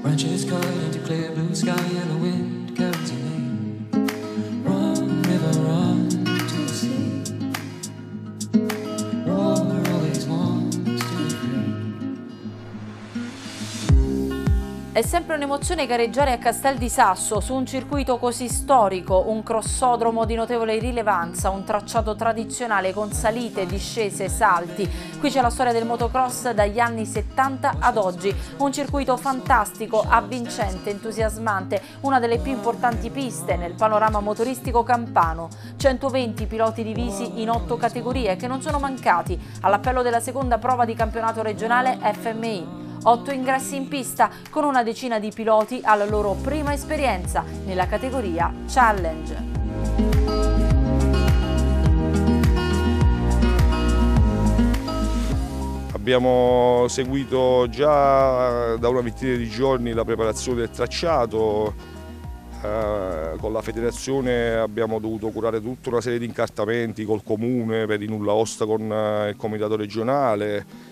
Branches cut into clear blue sky and the wind carries your name. Run, river, run to the sea. Roar always wants to be free. È sempre un'emozione gareggiare a Castel di Sasso su un circuito così storico, un crossodromo di notevole rilevanza, un tracciato tradizionale con salite, discese, salti. Qui c'è la storia del motocross dagli anni 70 ad oggi, un circuito fantastico, avvincente, entusiasmante, una delle più importanti piste nel panorama motoristico campano. 120 piloti divisi in 8 categorie che non sono mancati all'appello della seconda prova di campionato regionale FMI. 8 ingressi in pista con una decina di piloti alla loro prima esperienza nella categoria Challenge. Abbiamo seguito già da una ventina di giorni la preparazione del tracciato, con la federazione abbiamo dovuto curare tutta una serie di incartamenti col comune per i nulla osta con il comitato regionale.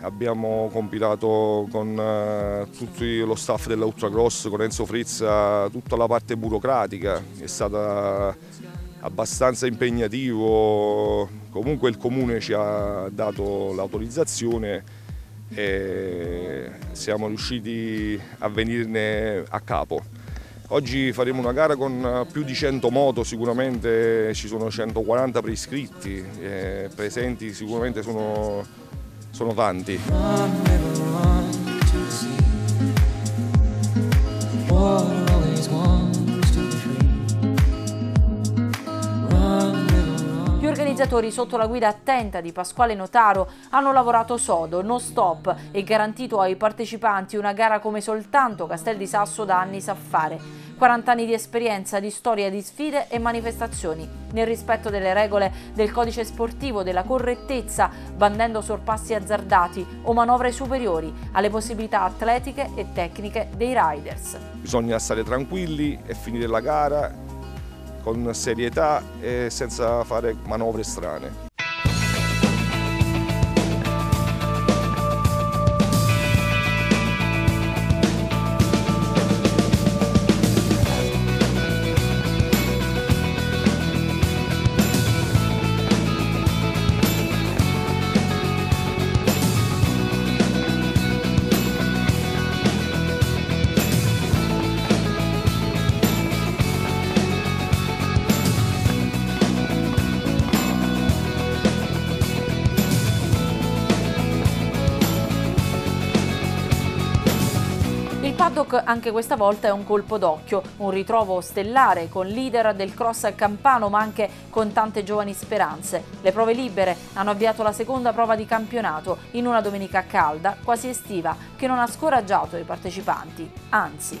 Abbiamo compilato con tutto lo staff dell'Ultracross, con Enzo Frezza, tutta la parte burocratica, è stata abbastanza impegnativo. Comunque il comune ci ha dato l'autorizzazione e siamo riusciti a venirne a capo. Oggi faremo una gara con più di 100 moto, sicuramente ci sono 140 preiscritti, presenti sicuramente sono tanti. Gli organizzatori, sotto la guida attenta di Pasquale Notaro, hanno lavorato sodo, non stop e garantito ai partecipanti una gara come soltanto Castel di Sasso da anni sa fare. 40 anni di esperienza, di storia, di sfide e manifestazioni, nel rispetto delle regole del codice sportivo, della correttezza, bandendo sorpassi azzardati o manovre superiori alle possibilità atletiche e tecniche dei riders. Bisogna stare tranquilli e finire la gara con serietà e senza fare manovre strane. Il paddock anche questa volta è un colpo d'occhio, un ritrovo stellare con leader del cross campano ma anche con tante giovani speranze. Le prove libere hanno avviato la seconda prova di campionato in una domenica calda, quasi estiva, che non ha scoraggiato i partecipanti, anzi.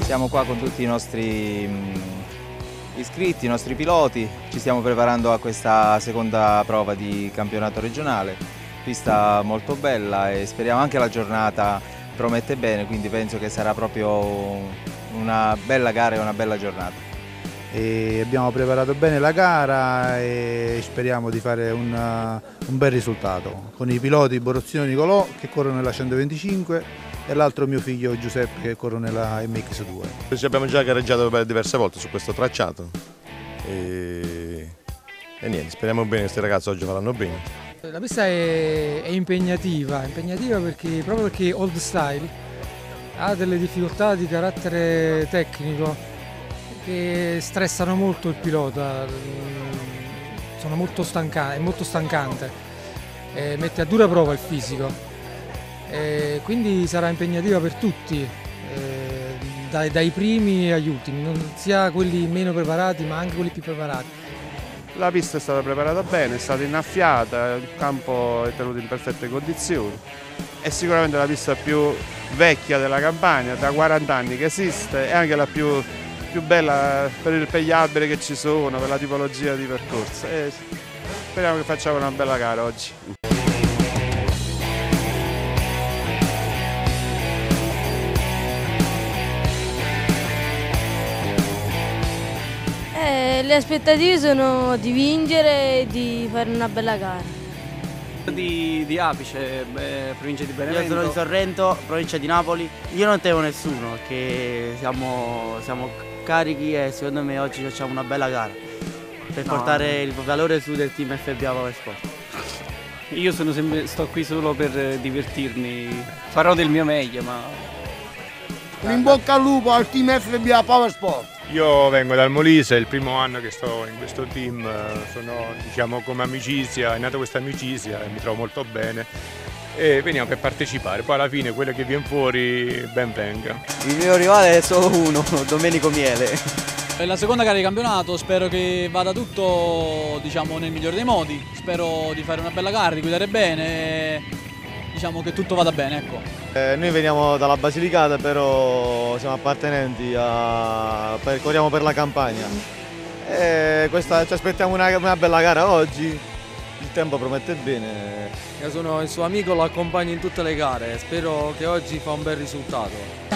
Siamo qua con tutti i nostri iscritti, i nostri piloti, ci stiamo preparando a questa seconda prova di campionato regionale, pista molto bella e speriamo anche la giornata promette bene, quindi penso che sarà proprio una bella gara e una bella giornata. E abbiamo preparato bene la gara e speriamo di fare un bel risultato con i piloti Borozzino Nicolò che corrono nella 125 e l'altro mio figlio Giuseppe che corre nella MX2. Ci abbiamo già gareggiato diverse volte su questo tracciato e niente, speriamo bene che questi ragazzi oggi faranno bene. La pista è impegnativa proprio perché old style ha delle difficoltà di carattere tecnico che stressano molto il pilota, è molto stancante, mette a dura prova il fisico, quindi sarà impegnativa per tutti. dai primi agli ultimi, sia quelli meno preparati ma anche quelli più preparati. La pista è stata preparata bene, è stata innaffiata, il campo è tenuto in perfette condizioni. È sicuramente la pista più vecchia della Campania, da 40 anni che esiste, e anche la più bella per gli alberi che ci sono, per la tipologia di percorso. E speriamo che facciamo una bella gara oggi. Le aspettative sono di vincere e di fare una bella gara. Di Apice, provincia di Benevento. Io sono di Sorrento, provincia di Napoli. Io non temo nessuno, che siamo carichi e secondo me oggi facciamo una bella gara per portare il valore su del team FBA Power Sport. Io sto qui solo per divertirmi, farò del mio meglio, ma... In bocca al lupo al team FBA Power Sport. Io vengo dal Molise, è il primo anno che sto in questo team, sono come amicizia, è nata questa amicizia e mi trovo molto bene e veniamo per partecipare, poi alla fine quello che viene fuori ben venga. Il mio rivale è solo uno, Domenico Miele. È la seconda gara di campionato, spero che vada tutto nel migliore dei modi, spero di fare una bella gara, di guidare bene, diciamo che tutto vada bene, ecco. Noi veniamo dalla Basilicata, però siamo appartenenti corriamo per la Campania. Ci aspettiamo una bella gara oggi, il tempo promette bene. Io sono il suo amico, lo accompagno in tutte le gare, spero che oggi fa un bel risultato.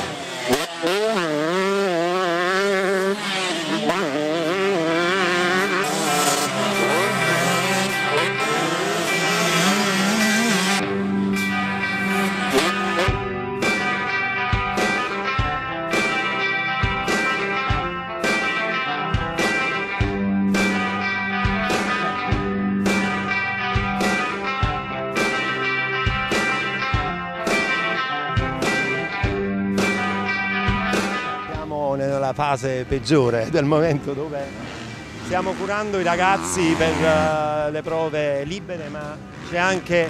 Nella fase peggiore del momento, dove stiamo curando i ragazzi per le prove libere, ma c'è anche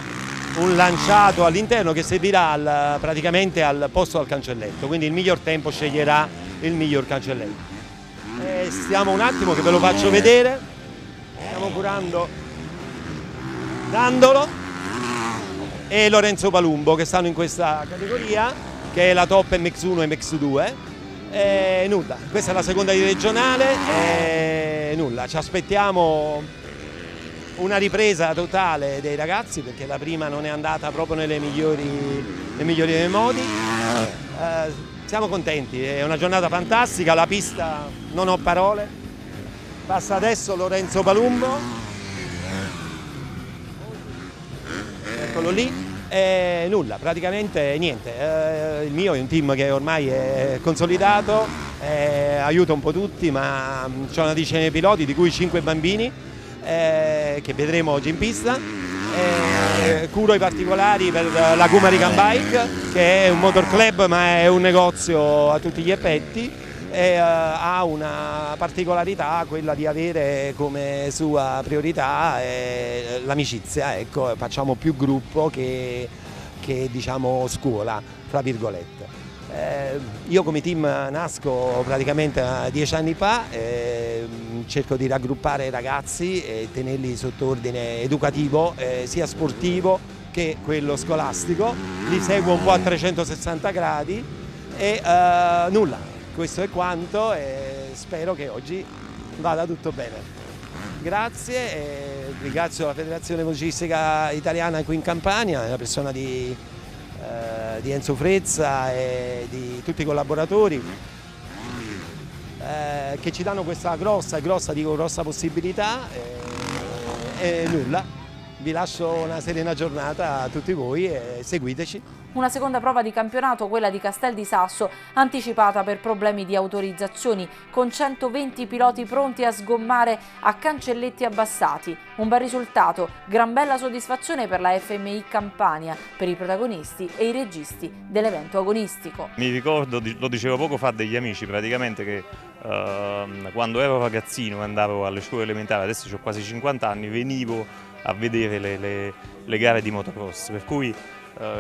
un lanciato all'interno che servirà praticamente al posto al cancelletto, quindi il miglior tempo sceglierà il miglior cancelletto. Stiamo un attimo che ve lo faccio vedere, stiamo curando Dandolo e Lorenzo Palumbo, che stanno in questa categoria che è la Top MX1 e MX2. Nulla, questa è la seconda di regionale, nulla, ci aspettiamo una ripresa totale dei ragazzi, perché la prima non è andata proprio nei migliori dei modi. Siamo contenti, è una giornata fantastica, la pista non ho parole. Passa adesso Lorenzo Palumbo, eccolo lì. Nulla, praticamente niente, il mio è un team che ormai è consolidato, aiuta un po' tutti, ma c'è una decina di piloti, di cui 5 bambini, che vedremo oggi in pista. Curo i particolari per la Kuma Rican Bike, che è un motor club ma è un negozio a tutti gli effetti, e ha una particolarità, quella di avere come sua priorità l'amicizia, ecco, facciamo più gruppo che diciamo scuola, fra virgolette. Io come team nasco praticamente 10 anni fa, cerco di raggruppare i ragazzi e tenerli sotto ordine educativo, sia sportivo che quello scolastico, li seguo un po' a 360 gradi e nulla. Questo è quanto e spero che oggi vada tutto bene. Grazie e ringrazio la Federazione Motocilistica Italiana qui in Campania, nella persona di Enzo Frezza e di tutti i collaboratori che ci danno questa grossa possibilità e nulla. Vi lascio una serena giornata a tutti voi e seguiteci. Una seconda prova di campionato, quella di Castel di Sasso, anticipata per problemi di autorizzazioni, con 120 piloti pronti a sgommare a cancelletti abbassati. Un bel risultato, gran bella soddisfazione per la FMI Campania, per i protagonisti e i registi dell'evento agonistico. Mi ricordo, lo dicevo poco fa, degli amici praticamente che quando ero ragazzino andavo alle scuole elementari, adesso ho quasi 50 anni, venivo a vedere le gare di motocross, per cui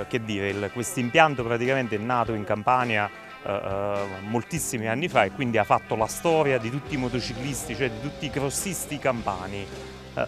che dire, questo impianto praticamente è nato in Campania moltissimi anni fa, e quindi ha fatto la storia di tutti i motociclisti, cioè di tutti i crossisti campani.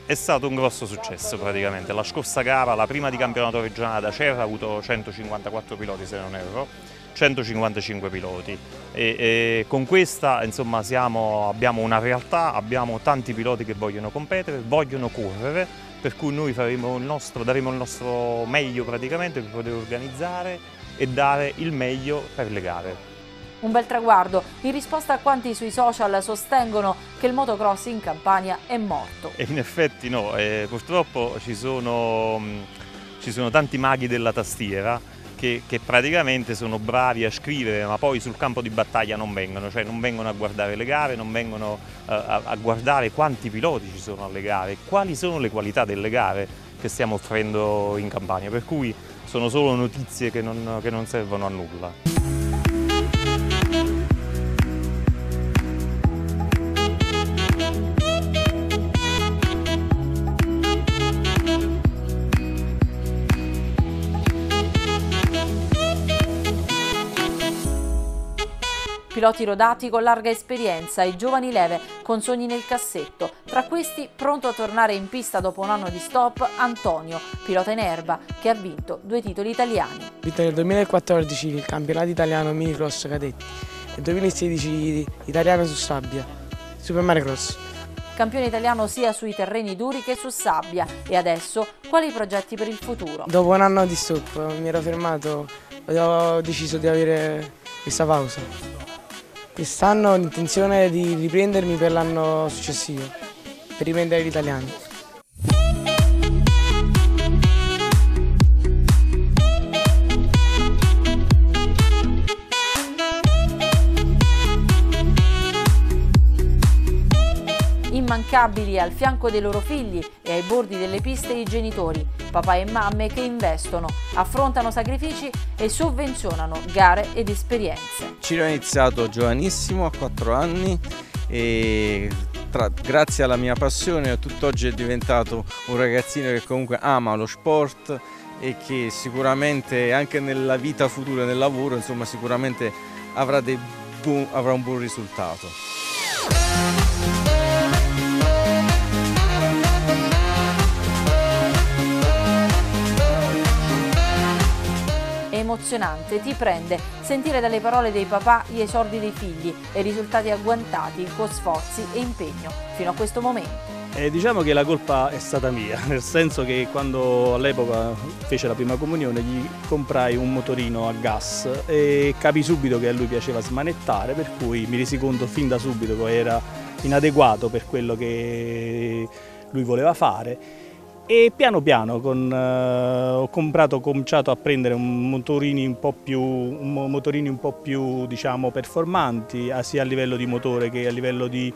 È stato un grosso successo praticamente. La scorsa gara, la prima di campionato regionale ad Acerra, ha avuto 154 piloti se non erro, 155 piloti e con questa insomma abbiamo una realtà, abbiamo tanti piloti che vogliono competere, vogliono correre, per cui noi daremo il nostro meglio praticamente per poter organizzare e dare il meglio per le gare. Un bel traguardo in risposta a quanti sui social sostengono che il motocross in Campania è morto. E in effetti no, purtroppo ci sono tanti maghi della tastiera che praticamente sono bravi a scrivere, ma poi sul campo di battaglia non vengono, cioè non vengono a guardare le gare, non vengono a guardare quanti piloti ci sono alle gare, quali sono le qualità delle gare che stiamo offrendo in Campania, per cui sono solo notizie che non servono a nulla. Piloti rodati con larga esperienza e giovani leve con sogni nel cassetto. Tra questi, pronto a tornare in pista dopo un anno di stop, Antonio, pilota in erba, che ha vinto 2 titoli italiani. Ho vinto nel 2014 il campionato italiano minicross cadetti e nel 2016 italiano su sabbia, Super Mario Cross. Campione italiano sia sui terreni duri che su sabbia. E adesso, quali progetti per il futuro? Dopo un anno di stop mi ero fermato e ho deciso di avere questa pausa. Quest'anno ho l'intenzione di riprendermi per l'anno successivo, per riprendere l'italiano. Immancabili al fianco dei loro figli e ai bordi delle piste i genitori, papà e mamme che investono, affrontano sacrifici e sovvenzionano gare ed esperienze. Ciro ha iniziato giovanissimo, a 4 anni, e grazie alla mia passione tutt'oggi è diventato un ragazzino che comunque ama lo sport e che sicuramente anche nella vita futura, nel lavoro, insomma, sicuramente avrà un buon risultato. È emozionante, ti prende sentire dalle parole dei papà gli esordi dei figli e i risultati agguantati con sforzi e impegno fino a questo momento. Diciamo che la colpa è stata mia, nel senso che quando all'epoca fece la prima comunione gli comprai un motorino a gas e capii subito che a lui piaceva smanettare, per cui mi resi conto fin da subito che era inadeguato per quello che lui voleva fare. E piano piano ho cominciato a prendere motorini un po' più diciamo, performanti, sia a livello di motore che a livello di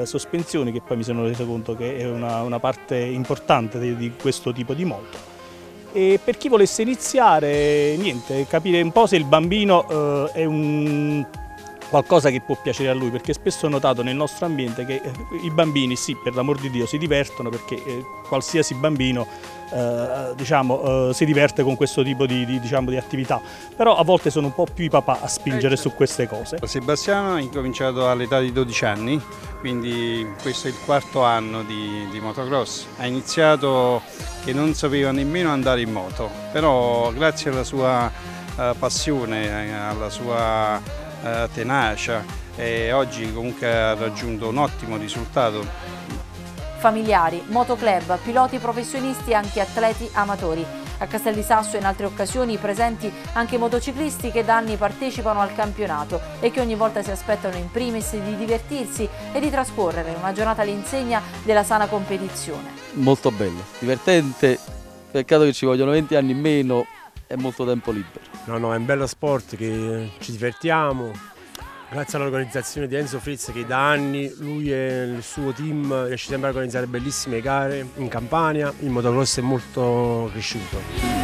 sospensioni, che poi mi sono reso conto che è una parte importante di questo tipo di moto. E per chi volesse iniziare, niente, capire un po' se il bambino è qualcosa che può piacere a lui, perché spesso ho notato nel nostro ambiente che i bambini, sì, per l'amor di Dio, si divertono, perché qualsiasi bambino si diverte con questo tipo di attività, però a volte sono un po' più i papà a spingere su queste cose. Sebastiano ha incominciato all'età di 12 anni, quindi questo è il 4º anno di motocross. Ha iniziato che non sapeva nemmeno andare in moto, però grazie alla sua passione, alla sua tenacia, e oggi comunque ha raggiunto un ottimo risultato. Familiari, motoclub, piloti professionisti e anche atleti amatori. A Castel di Sasso e in altre occasioni presenti anche motociclisti che da anni partecipano al campionato e che ogni volta si aspettano in primis di divertirsi e di trascorrere una giornata all'insegna della sana competizione. Molto bello, divertente, peccato che ci vogliono 20 anni in meno e molto tempo libero. No, è un bello sport che ci divertiamo, grazie all'organizzazione di Enzo Fritz che da anni lui e il suo team riesce sempre a organizzare bellissime gare in Campania, il motocross è molto cresciuto.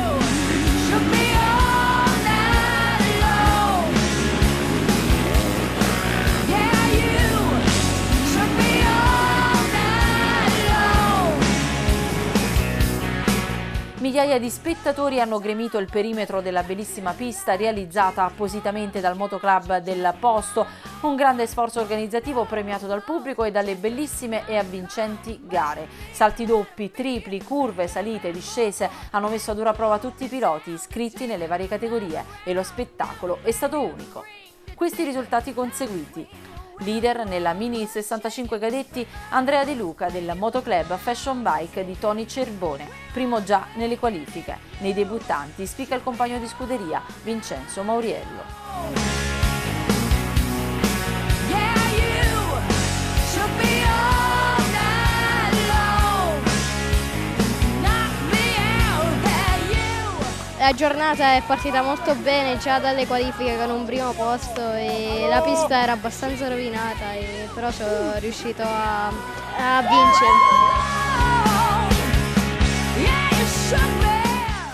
Migliaia di spettatori hanno gremito il perimetro della bellissima pista realizzata appositamente dal motoclub del posto, un grande sforzo organizzativo premiato dal pubblico e dalle bellissime e avvincenti gare. Salti doppi, tripli, curve, salite, discese hanno messo a dura prova tutti i piloti iscritti nelle varie categorie e lo spettacolo è stato unico. Questi risultati conseguiti. Leader nella Mini 65 cadetti Andrea De Luca del motoclub Fashion Bike di Tony Cerbone, primo già nelle qualifiche. Nei debuttanti spicca il compagno di scuderia Vincenzo Mauriello. La giornata è partita molto bene già dalle qualifiche con un primo posto e la pista era abbastanza rovinata, però sono riuscito a vincere.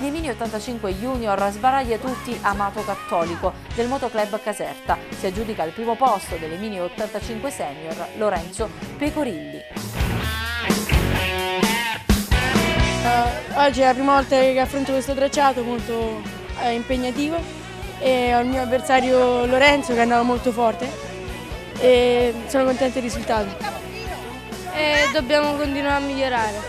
Nei Mini 85 Junior sbaraglia tutti Amato Cattolico del motoclub Caserta. Si aggiudica il primo posto delle Mini 85 Senior Lorenzo Pecorilli. Oggi è la prima volta che affronto questo tracciato molto impegnativo e ho il mio avversario Lorenzo che è andato molto forte e sono contento del risultato. E dobbiamo continuare a migliorare.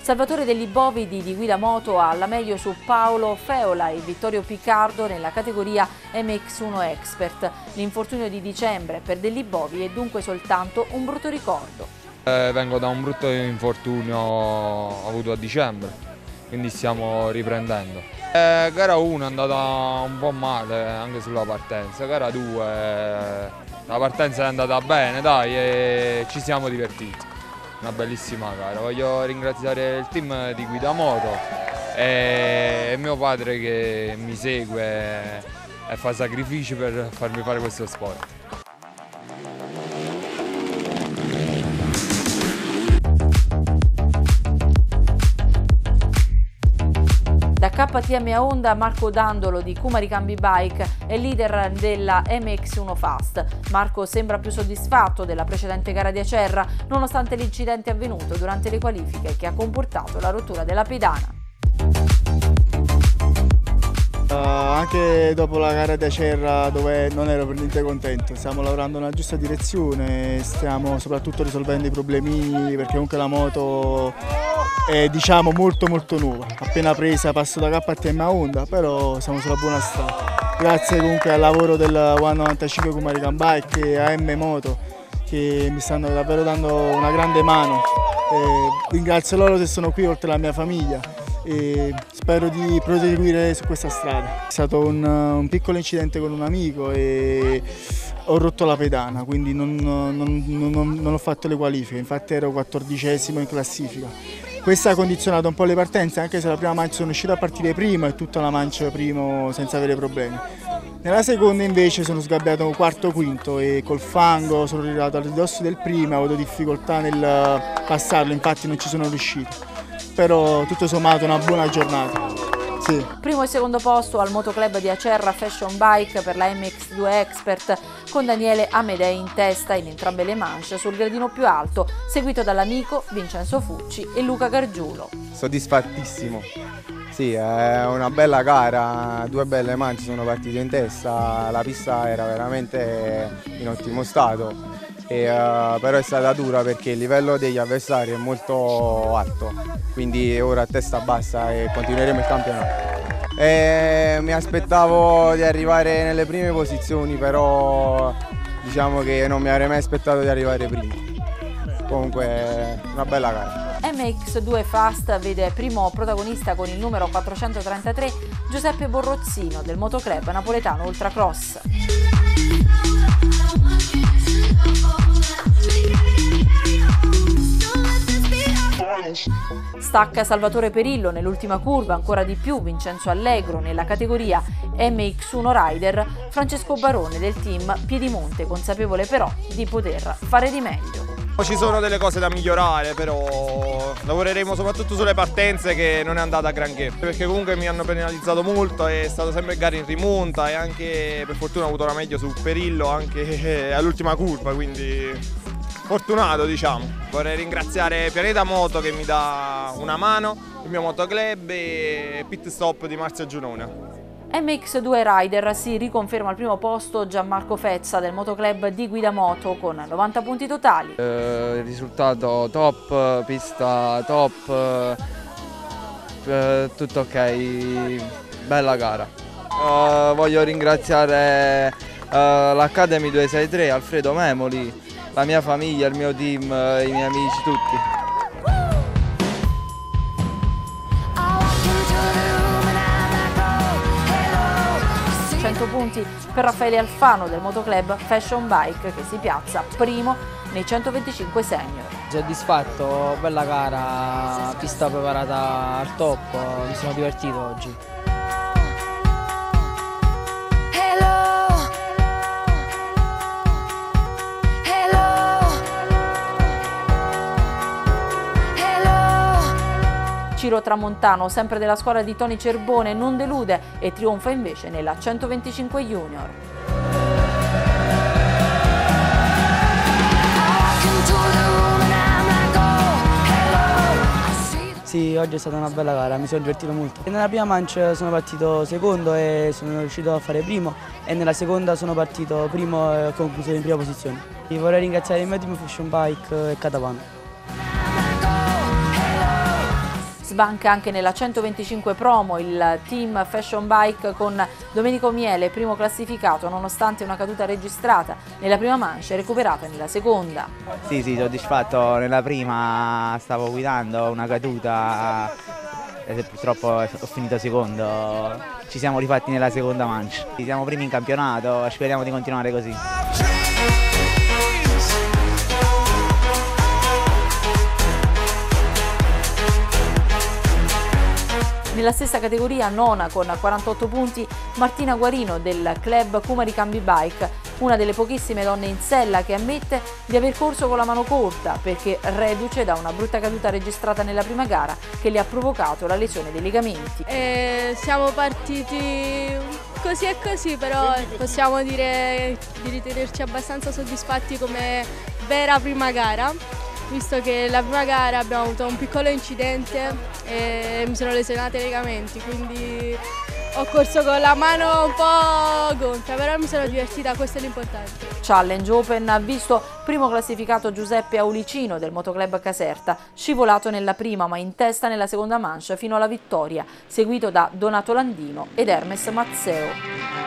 Salvatore degli Bovidi di guida moto alla meglio su Paolo Feola e Vittorio Piccardo nella categoria MX1 Expert. L'infortunio di dicembre per Degli Bovi è dunque soltanto un brutto ricordo. Vengo da un brutto infortunio avuto a dicembre, quindi stiamo riprendendo. Gara 1 è andata un po' male anche sulla partenza, gara 2 la partenza è andata bene, dai, e ci siamo divertiti. Una bellissima gara. Voglio ringraziare il team di Guida Moto e mio padre che mi segue e fa sacrifici per farmi fare questo sport. Da KTM a Honda, Marco Dandolo di Kuma Ricambi Bike è leader della MX1 Fast. Marco sembra più soddisfatto della precedente gara di Acerra, nonostante l'incidente avvenuto durante le qualifiche che ha comportato la rottura della pedana. Anche dopo la gara di Acerra, dove non ero per niente contento, stiamo lavorando nella giusta direzione, stiamo soprattutto risolvendo i problemini perché comunque la moto è molto nuova, appena presa, passo da KTM a Honda, però siamo sulla buona strada. Grazie comunque al lavoro del 195 Kuma Ricambi Bike e AM Moto che mi stanno davvero dando una grande mano. Ringrazio loro se sono qui oltre alla mia famiglia e spero di proseguire su questa strada. È stato un piccolo incidente con un amico e ho rotto la pedana, quindi non ho fatto le qualifiche, infatti ero 14esimo in classifica. Questo ha condizionato un po' le partenze, anche se la prima mancia sono uscito a partire prima e tutta la mancia primo senza avere problemi. Nella seconda invece sono sgabbiato quarto quinto e col fango sono arrivato al ridosso del primo, ho avuto difficoltà nel passarlo, infatti non ci sono riuscito. Però tutto sommato una buona giornata. Sì. Primo e secondo posto al motoclub di Acerra Fashion Bike per la MX2 Expert con Daniele Amedei in testa in entrambe le manche sul gradino più alto, seguito dall'amico Vincenzo Fucci e Luca Gargiulo. Soddisfattissimo. Sì, è una bella gara, due belle mance sono partite in testa, la pista era veramente in ottimo stato. Però è stata dura perché il livello degli avversari è molto alto, quindi ora a testa bassa e continueremo il campionato. Mi aspettavo di arrivare nelle prime posizioni, però diciamo che non mi avrei mai aspettato di arrivare prima. Comunque una bella gara. MX2 Fast vede primo protagonista con il numero 433 Giuseppe Borrozzino del motoclub napoletano Ultracross. Stacca Salvatore Perillo nell'ultima curva, ancora di più Vincenzo Allegro nella categoria MX1 Rider, Francesco Barone del team Piedimonte, consapevole però di poter fare di meglio. Ci sono delle cose da migliorare, però lavoreremo soprattutto sulle partenze che non è andata granché, perché comunque mi hanno penalizzato molto, è stato sempre gara in rimonta e anche per fortuna ho avuto la meglio su Perillo anche all'ultima curva, quindi fortunato, diciamo. Vorrei ringraziare Pianeta Moto che mi dà una mano, il mio motoclub e Pit Stop di Marzio Giunone. MX2 Rider si riconferma al primo posto Gianmarco Fezza del motoclub di Guidamoto con 90 punti totali. Risultato top, pista top, tutto ok, bella gara. Voglio ringraziare l'Academy 263, Alfredo Memoli, la mia famiglia, il mio team, i miei amici, tutti. 100 punti per Raffaele Alfano del motoclub Fashion Bike che si piazza primo nei 125 senior. Soddisfatto, bella gara, pista preparata al top, mi sono divertito oggi. Ciro Tramontano, sempre della squadra di Tony Cerbone, non delude e trionfa invece nella 125 Junior. Sì, oggi è stata una bella gara, mi sono divertito molto. Nella prima manche sono partito secondo e sono riuscito a fare primo e nella seconda sono partito primo e ho concluso in prima posizione. Vorrei ringraziare il mio team Fashion Bike e Catapano. Sbanca anche nella 125 promo il team Fashion Bike con Domenico Miele, primo classificato nonostante una caduta registrata nella prima manche e recuperata nella seconda. Sì, soddisfatto, nella prima stavo guidando, una caduta e purtroppo ho finito secondo. Ci siamo rifatti nella seconda manche. Siamo primi in campionato, speriamo di continuare così. Nella stessa categoria, nona con 48 punti, Martina Guarino del club Cumari Cambi Bike, una delle pochissime donne in sella che ammette di aver corso con la mano corta perché reduce da una brutta caduta registrata nella prima gara che le ha provocato la lesione dei legamenti. Siamo partiti così e così, però possiamo dire di ritenerci abbastanza soddisfatti come vera prima gara. Visto che la prima gara abbiamo avuto un piccolo incidente e mi sono lesionata i legamenti, quindi ho corso con la mano un po' gonfia, però mi sono divertita, questo è l'importante. Challenge Open ha visto primo classificato Giuseppe Aulicino del motoclub Caserta, scivolato nella prima ma in testa nella seconda manche fino alla vittoria, seguito da Donato Landino ed Hermes Mazzeo.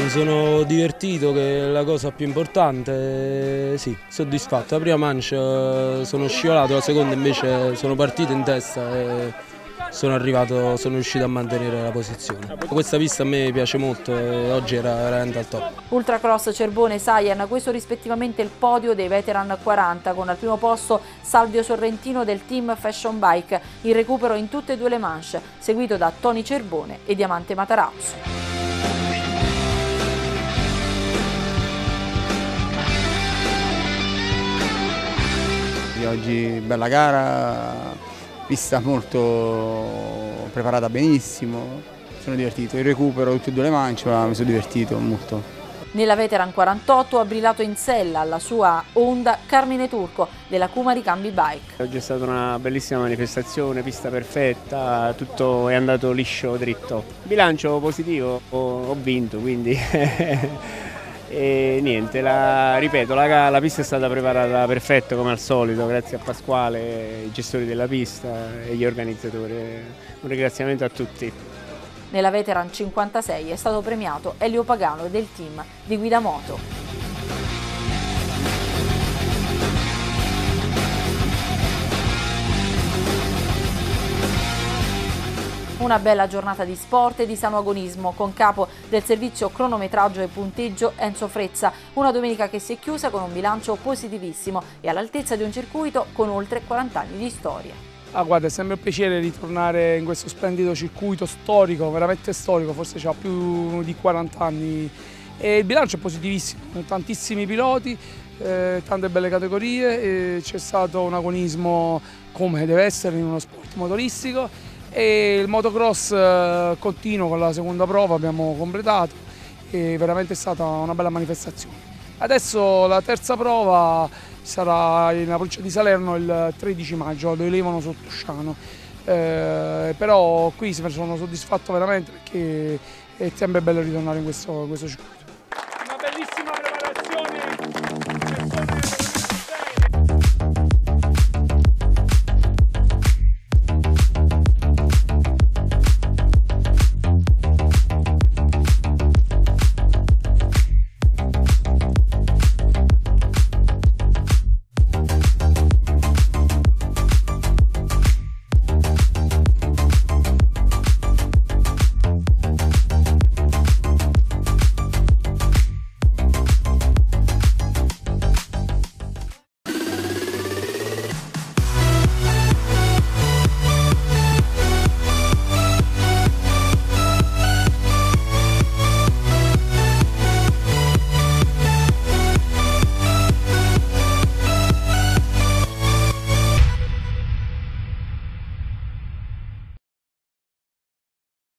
Mi sono divertito, che è la cosa più importante, sì, soddisfatto. La prima manche sono scivolato, la seconda invece sono partito in testa e sono riuscito a mantenere la posizione. Questa pista a me piace molto e oggi era veramente al top. Ultracross Cerbone e Saian, questo rispettivamente il podio dei veteran 40, con al primo posto Salvio Sorrentino del team Fashion Bike, in recupero in tutte e due le manche, seguito da Tony Cerbone e Diamante Matarazzo. Oggi bella gara, pista molto preparata benissimo, sono divertito, il recupero tutte e due le manche, ma mi sono divertito molto. Nella veteran 48 ha brillato in sella alla sua Honda Carmine Turco della Cumari Cambi Bike. Oggi è stata una bellissima manifestazione, pista perfetta, tutto è andato liscio, dritto. Bilancio positivo, ho vinto, quindi e niente, ripeto, la pista è stata preparata perfetto come al solito, grazie a Pasquale, i gestori della pista e gli organizzatori. Un ringraziamento a tutti. Nella veteran 56 è stato premiato Elio Pagano del team di Guidamoto. Una bella giornata di sport e di sano agonismo con capo del servizio cronometraggio e punteggio Enzo Frezza, una domenica che si è chiusa con un bilancio positivissimo e all'altezza di un circuito con oltre 40 anni di storia. Guarda, è sempre un piacere ritornare in questo splendido circuito storico, veramente storico, forse ha più di 40 anni E il bilancio è positivissimo, tantissimi piloti, tante belle categorie, c'è stato un agonismo come deve essere in uno sport motoristico e il motocross continua con la seconda prova, abbiamo completato e veramente è stata una bella manifestazione. Adesso la terza prova sarà nella provincia di Salerno il 13 maggio, dove levano Sottosciano, però qui sono soddisfatto veramente perché è sempre bello ritornare in questo circuito.